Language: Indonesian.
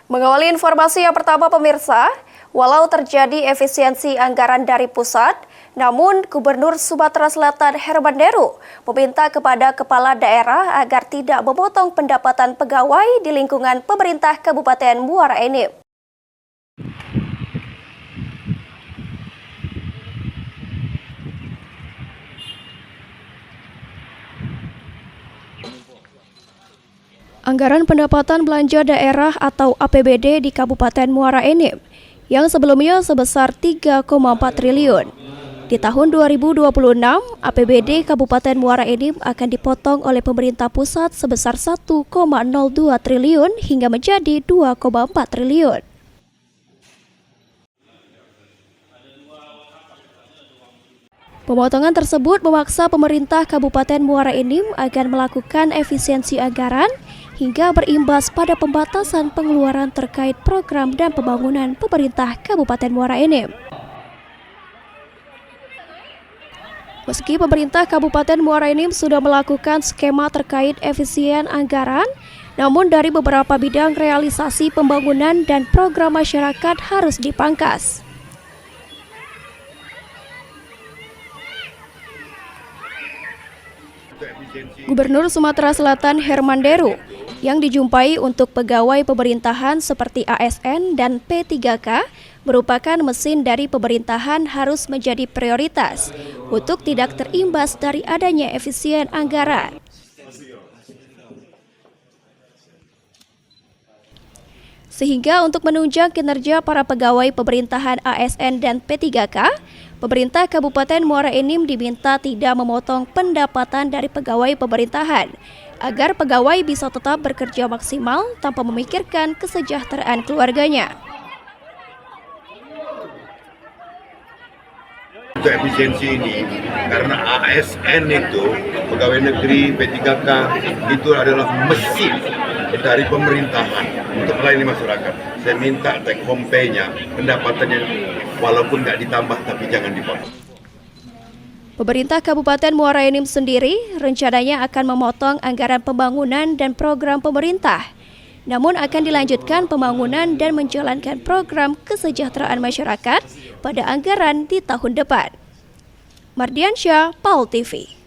Mengawali informasi yang pertama pemirsa, walau terjadi efisiensi anggaran dari pusat, namun Gubernur Sumatera Selatan Herman Deru meminta kepada kepala daerah agar tidak memotong pendapatan pegawai di lingkungan pemerintah Kabupaten Muara Enim. Anggaran pendapatan belanja daerah atau APBD di Kabupaten Muara Enim yang sebelumnya sebesar 3,4 triliun. Di tahun 2026, APBD Kabupaten Muara Enim akan dipotong oleh pemerintah pusat sebesar 1,02 triliun hingga menjadi 2,4 triliun. Pemotongan tersebut memaksa pemerintah Kabupaten Muara Enim akan melakukan efisiensi anggaran hingga berimbas pada pembatasan pengeluaran terkait program dan pembangunan pemerintah Kabupaten Muara Enim. Meski pemerintah Kabupaten Muara Enim sudah melakukan skema terkait efisien anggaran, namun dari beberapa bidang realisasi pembangunan dan program masyarakat harus dipangkas. Gubernur Sumatera Selatan Herman Deru yang dijumpai untuk pegawai pemerintahan seperti ASN dan P3K merupakan mesin dari pemerintahan harus menjadi prioritas untuk tidak terimbas dari adanya efisien anggaran. Sehingga untuk menunjang kinerja para pegawai pemerintahan ASN dan P3K, pemerintah Kabupaten Muara Enim diminta tidak memotong pendapatan dari pegawai pemerintahan, agar pegawai bisa tetap bekerja maksimal tanpa memikirkan kesejahteraan keluarganya. Untuk efisiensi ini, karena ASN itu, pegawai negeri, P3K, itu adalah mesin dari pemerintahan untuk melayani masyarakat. Saya minta take home pay-nya, pendapatannya walaupun nggak ditambah tapi jangan dipotong. Pemerintah Kabupaten Muara Enim sendiri rencananya akan memotong anggaran pembangunan dan program pemerintah, namun akan dilanjutkan pembangunan dan menjalankan program kesejahteraan masyarakat pada anggaran di tahun depan. Mardiansyah, PAL TV.